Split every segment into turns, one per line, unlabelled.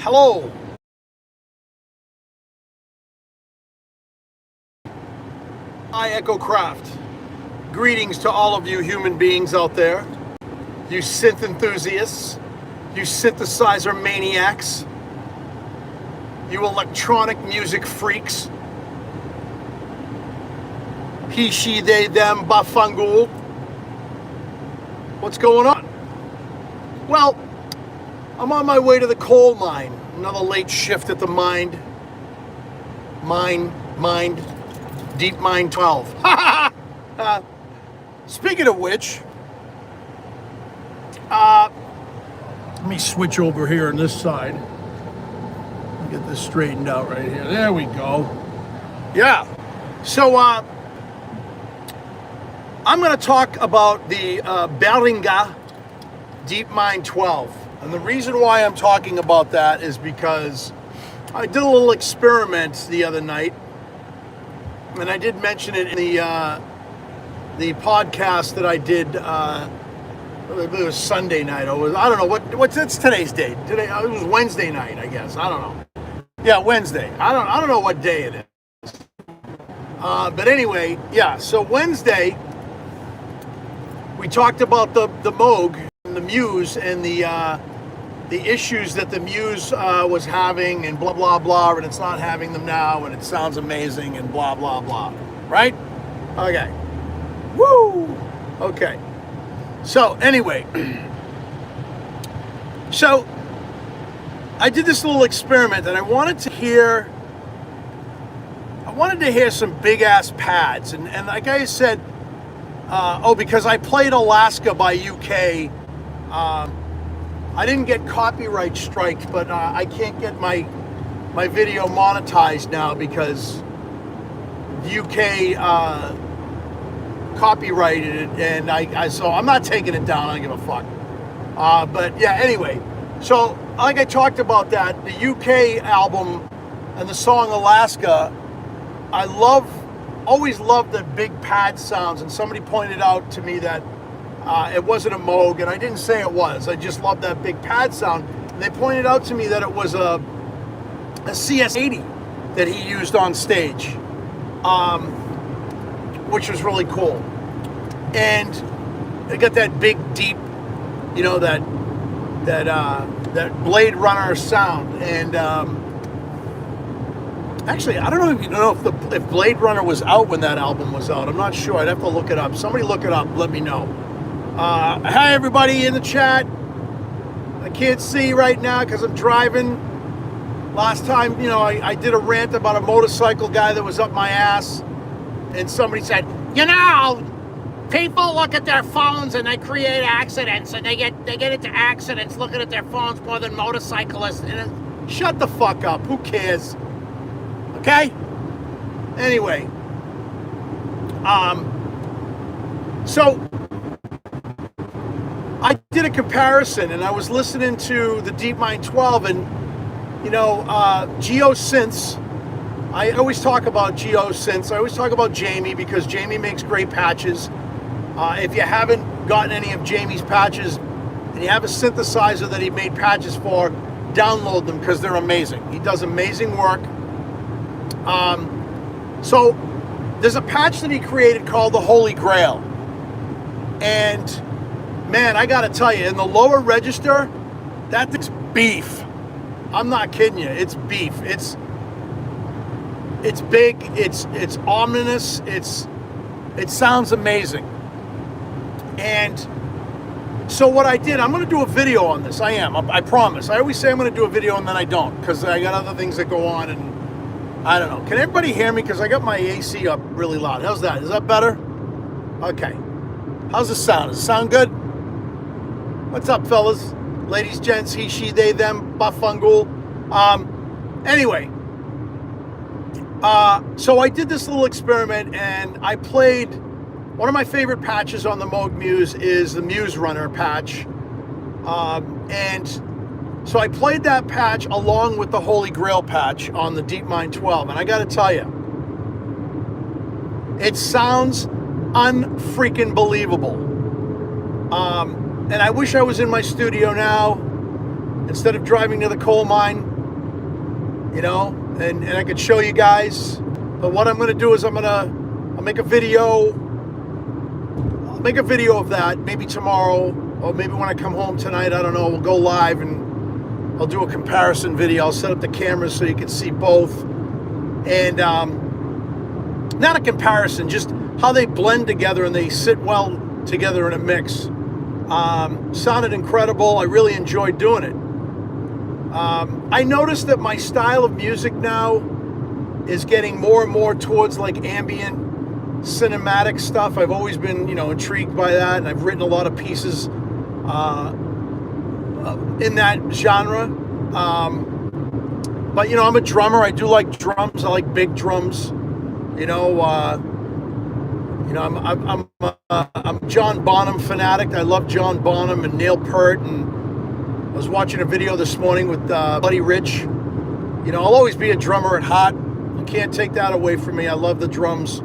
Hello. I Echo Craft. Greetings to all of you human beings out there. You synth enthusiasts. You synthesizer maniacs. You electronic music freaks. He, she, they, them, bafangul. What's going on? Well, I'm on my way to the coal mine. Another late shift at the Deepmind 12. Speaking of which, let me switch over here on this side. Let me get this straightened out right here. There we go. Yeah. So, I'm going to talk about the Behringer Deepmind 12. And the reason why I'm talking about that is because I did a little experiment the other night. And I did mention it in the podcast that I did. It was Sunday night. I don't know what's today's date. Today it was Wednesday night, I guess. I don't know. Yeah, Wednesday. I don't know what day it is. But anyway, yeah. So Wednesday, we talked about the Moog and the Muse and the issues that the Muse was having and blah blah blah, and it's not having them now, and it sounds amazing and blah blah blah. Right? Okay. Woo. Okay. So anyway, so I did this little experiment, and I wanted to hear some big ass pads, and like I said, because I played Alaska by UK. I didn't get copyright striked, but I can't get my video monetized now because the UK copyrighted it, and so I'm not taking it down. I don't give a fuck. But yeah, anyway, so like I talked about that, the UK album and the song Alaska, I always loved the big pad sounds, and somebody pointed out to me that it wasn't a Moog, and I didn't say it was. I just loved that big pad sound. And they pointed out to me that it was a CS80 that he used on stage, which was really cool. And they got that big, deep, that Blade Runner sound. And actually, I don't know if Blade Runner was out when that album was out. I'm not sure. I'd have to look it up. Somebody look it up. Let me know. Hi, everybody in the chat. I can't see right now because I'm driving. Last time, I did a rant about a motorcycle guy that was up my ass. And somebody said, people look at their phones and they create accidents. And they get into accidents looking at their phones more than motorcyclists. And shut the fuck up. Who cares? Okay? Anyway. So I did a comparison, and I was listening to the Deepmind 12, and geosynths. I always talk about geosynths. I always talk about Jamie because Jamie makes great patches. If you haven't gotten any of Jamie's patches and you have a synthesizer that he made patches for, download them because they're amazing. He does amazing work. So there's a patch that he created called the Holy Grail, and man, I gotta tell you, in the lower register, that thing's beef. I'm not kidding you. It's beef. It's big. It's ominous. It sounds amazing. And so what I did, I'm gonna do a video on this. I promise. I always say I'm gonna do a video and then I don't, because I got other things that go on, and I don't know. Can everybody hear me? Because I got my AC up really loud. How's that? Is that better? Okay. How's the sound? Does it sound good? What's up, fellas? Ladies, gents, he, she, they, them, bafangul. Anyway, so I did this little experiment, and I played one of my favorite patches on the Moog Muse is the Muse Runner patch. And so I played that patch along with the Holy Grail patch on the Deepmind 12, and I gotta tell you, it sounds unfreaking believable. And I wish I was in my studio now instead of driving to the coal mine. you know, and I could show you guys. But what I'm going to do is I'll make a video. I'll make a video of that maybe tomorrow, or maybe when I come home tonight. I don't know. We'll go live and I'll do a comparison video. I'll set up the cameras so you can see both. And not a comparison, just how they blend together and they sit well together in a mix. Sounded incredible. I really enjoyed doing it. I noticed that my style of music now is getting more and more towards like ambient cinematic stuff. I've always been, you know, intrigued by that, and I've written a lot of pieces in that genre. But you know, I'm a drummer. I do like drums. I like big drums. You know, I'm a John Bonham fanatic. I love John Bonham and Neil Peart, and I was watching a video this morning with Buddy Rich. You know, I'll always be a drummer at heart. You can't take that away from me. I love the drums.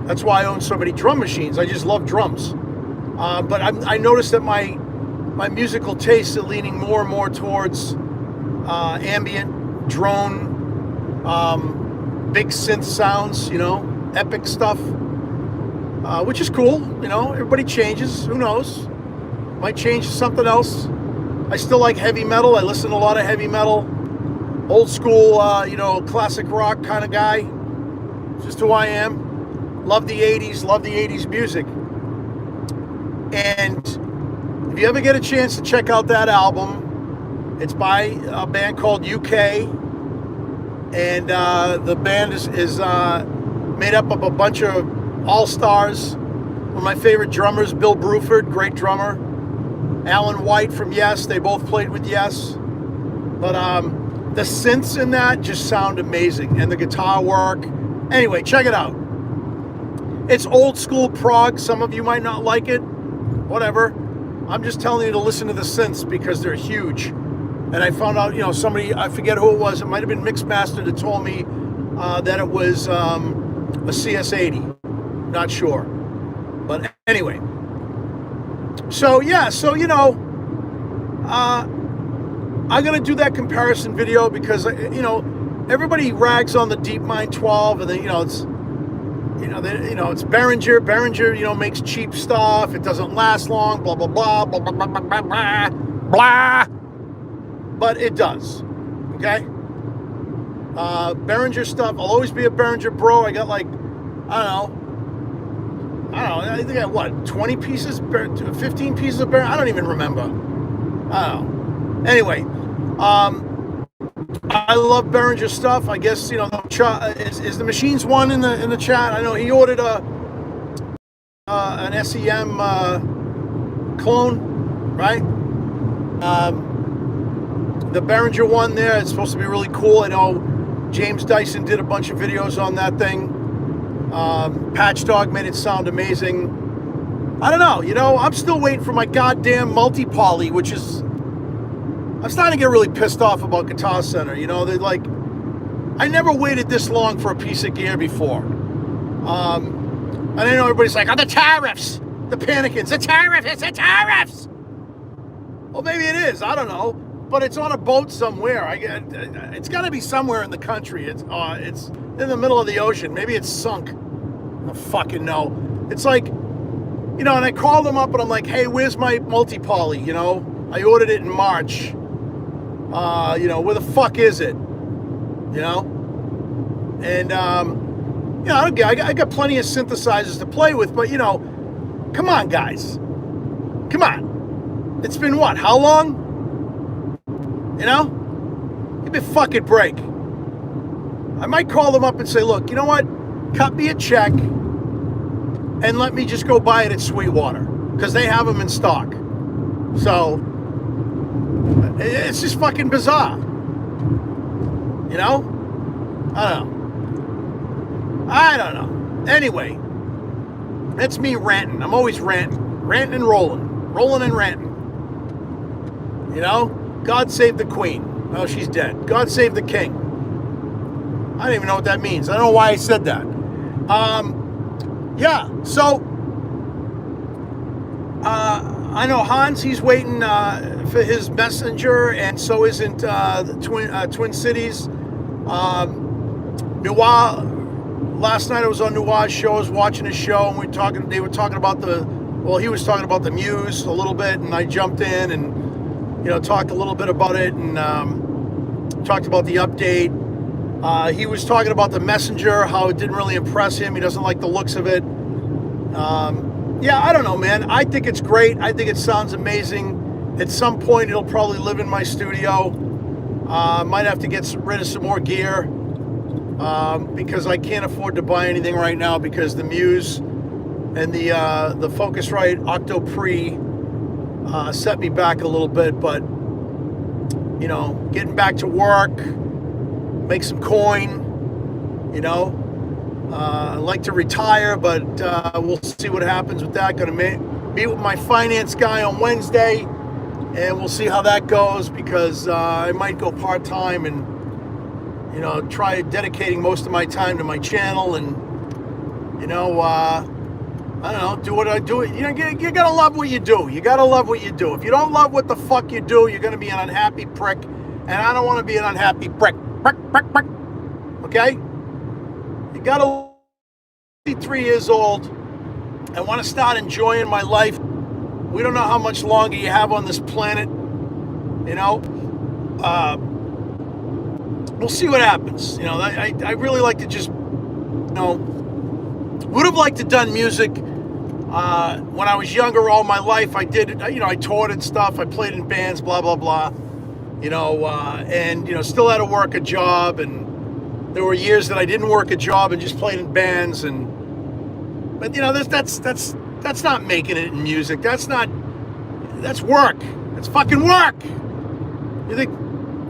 That's why I own so many drum machines. I just love drums. But I noticed that my musical tastes are leaning more and more towards ambient, drone, big synth sounds, you know, epic stuff, which is cool. You know, everybody changes. Who knows? Might change to something else. I still like heavy metal. I listen to a lot of heavy metal. Old school, you know, classic rock kind of guy. Just who I am. Love the 80s. Love the 80s music. And if you ever get a chance to check out that album, it's by a band called UK. And the band is made up of a bunch of all-stars. One of my favorite drummers, Bill Bruford, great drummer. Alan White from Yes, they both played with Yes. But the synths in that just sound amazing, and the guitar work. Anyway, check it out. It's old school prog. Some of you might not like it. Whatever. I'm just telling you to listen to the synths because they're huge. And I found out, you know, somebody, I forget who it was, it might have been Mixmaster that told me that it was a CS80. Not sure. But anyway. So, yeah, so, you know, I'm going to do that comparison video because, you know, everybody rags on the Deepmind 12 and then, it's Behringer. Behringer, you know, makes cheap stuff. It doesn't last long, blah, blah, blah, blah, blah, blah, blah, blah, blah. But it does, okay? Behringer stuff, I'll always be a Behringer bro. I got like, I think I got what, 20 pieces, 15 pieces of Behringer? I don't even remember. I don't know. Anyway, I love Behringer stuff. I guess, you know, is the Machines one in the chat? I know he ordered an SEM clone, right? The Behringer one there, it's supposed to be really cool. I know James Dyson did a bunch of videos on that thing. Patchdog made it sound amazing. I don't know, you know, I'm still waiting for my goddamn multi-poly, which is, I'm starting to get really pissed off about Guitar Center. You know, they're like, I never waited this long for a piece of gear before. And I know everybody's like, oh, the tariffs, the panicking, the tariffs. Well, maybe it is, I don't know. But it's on a boat somewhere. It's got to be somewhere in the country. It's in the middle of the ocean. Maybe it's sunk. I don't fucking know. It's like, you know, and I called them up and I'm like, hey, where's my multi-poly? You know, I ordered it in March. You know, where the fuck is it? You know? And, you know, I got plenty of synthesizers to play with, but, you know, come on, guys. Come on. It's been what? How long? You know? Give me a fucking break. I might call them up and say, look, you know what? Cut me a check and let me just go buy it at Sweetwater because they have them in stock. So, it's just fucking bizarre. You know? I don't know. Anyway, that's me ranting. I'm always ranting. Ranting and rolling. Rolling and ranting. You know? God save the Queen. Oh, she's dead. God save the King. I don't even know what that means. I don't know why I said that. Yeah, so I know Hans, he's waiting for his messenger, and so isn't the Twin Cities. Noir, last night I was on Noir's show, I was watching his show, and they were talking about he was talking about the Muse a little bit, and I jumped in and, talked a little bit about it, and talked about the update. He was talking about the Messenger, how it didn't really impress him. He doesn't like the looks of it. Yeah, I don't know, man. I think it's great. I think it sounds amazing. At some point, it'll probably live in my studio. Might have to get rid of some more gear because I can't afford to buy anything right now because the Muse and the Focusrite Octo Pre set me back a little bit. But, getting back to work, make some coin, I'd like to retire, but we'll see what happens with that. Going to meet with my finance guy on Wednesday, and we'll see how that goes because I might go part-time and, try dedicating most of my time to my channel and, I don't know, do what I do. You got to love what you do. You got to love what you do. If you don't love what the fuck you do, you're going to be an unhappy prick, and I don't want to be an unhappy prick. Okay? You got to be 3 years old and want to start enjoying my life. We don't know how much longer you have on this planet. We'll see what happens. I really like to just, would have liked to done music when I was younger all my life. I did, I toured and stuff. I played in bands, blah, blah, blah. And still had to work a job, and there were years that I didn't work a job and just played in bands, but that's not making it in music. That's work. That's fucking work. You think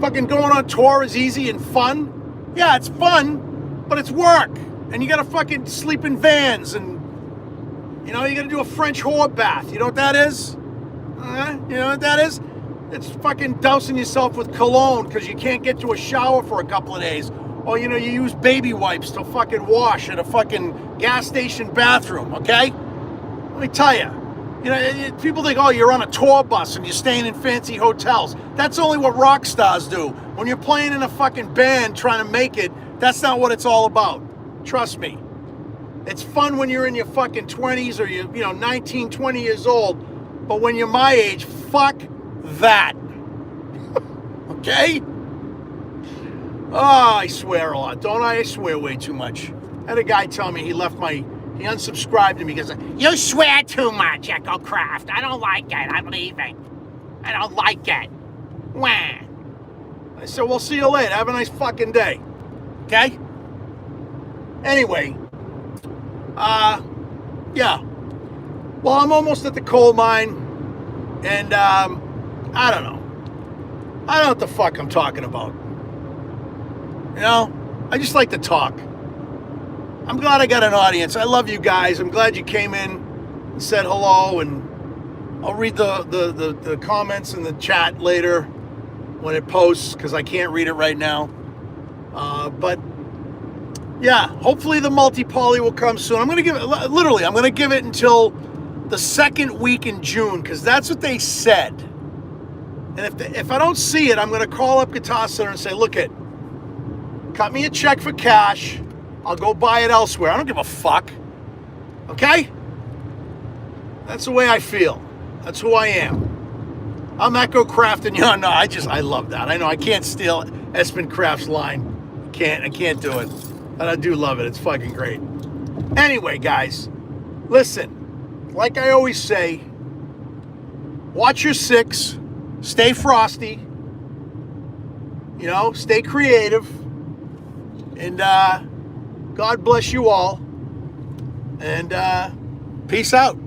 fucking going on tour is easy and fun? Yeah, it's fun, but it's work, and you gotta fucking sleep in vans, and you gotta do a French whore bath. You know what that is? You know what that is? It's fucking dousing yourself with cologne because you can't get to a shower for a couple of days. Or, you use baby wipes to fucking wash at a fucking gas station bathroom, okay? Let me tell you. People think, oh, you're on a tour bus and you're staying in fancy hotels. That's only what rock stars do. When you're playing in a fucking band trying to make it, that's not what it's all about. Trust me. It's fun when you're in your fucking 20s or you're, 19, 20 years old. But when you're my age, fuck that. Okay? Oh, I swear a lot, don't I? I swear way too much. I had a guy tell me he unsubscribed to me because you swear too much, Echo Craft. I don't like it. I'm leaving. I don't like it. Wah. I said, well, see you later. Have a nice fucking day. Okay? Anyway, yeah. Well, I'm almost at the coal mine, and I don't know. I don't know what the fuck I'm talking about. I just like to talk. I'm glad I got an audience. I love you guys. I'm glad you came in and said hello, and I'll read the comments in the chat later when it posts because I can't read it right now. But yeah, hopefully the multi-poly will come soon. I'm going to give it until the second week in June because that's what they said. And if I don't see it, I'm going to call up Guitar Center and say, look cut me a check for cash. I'll go buy it elsewhere. I don't give a fuck. Okay? That's the way I feel. That's who I am. I'm Echo Craft and you're not. I love that. I know I can't steal Espen Craft's line. I can't do it. But I do love it. It's fucking great. Anyway, guys, listen. Like I always say, watch your six. Stay frosty. Stay creative. And God bless you all. And peace out.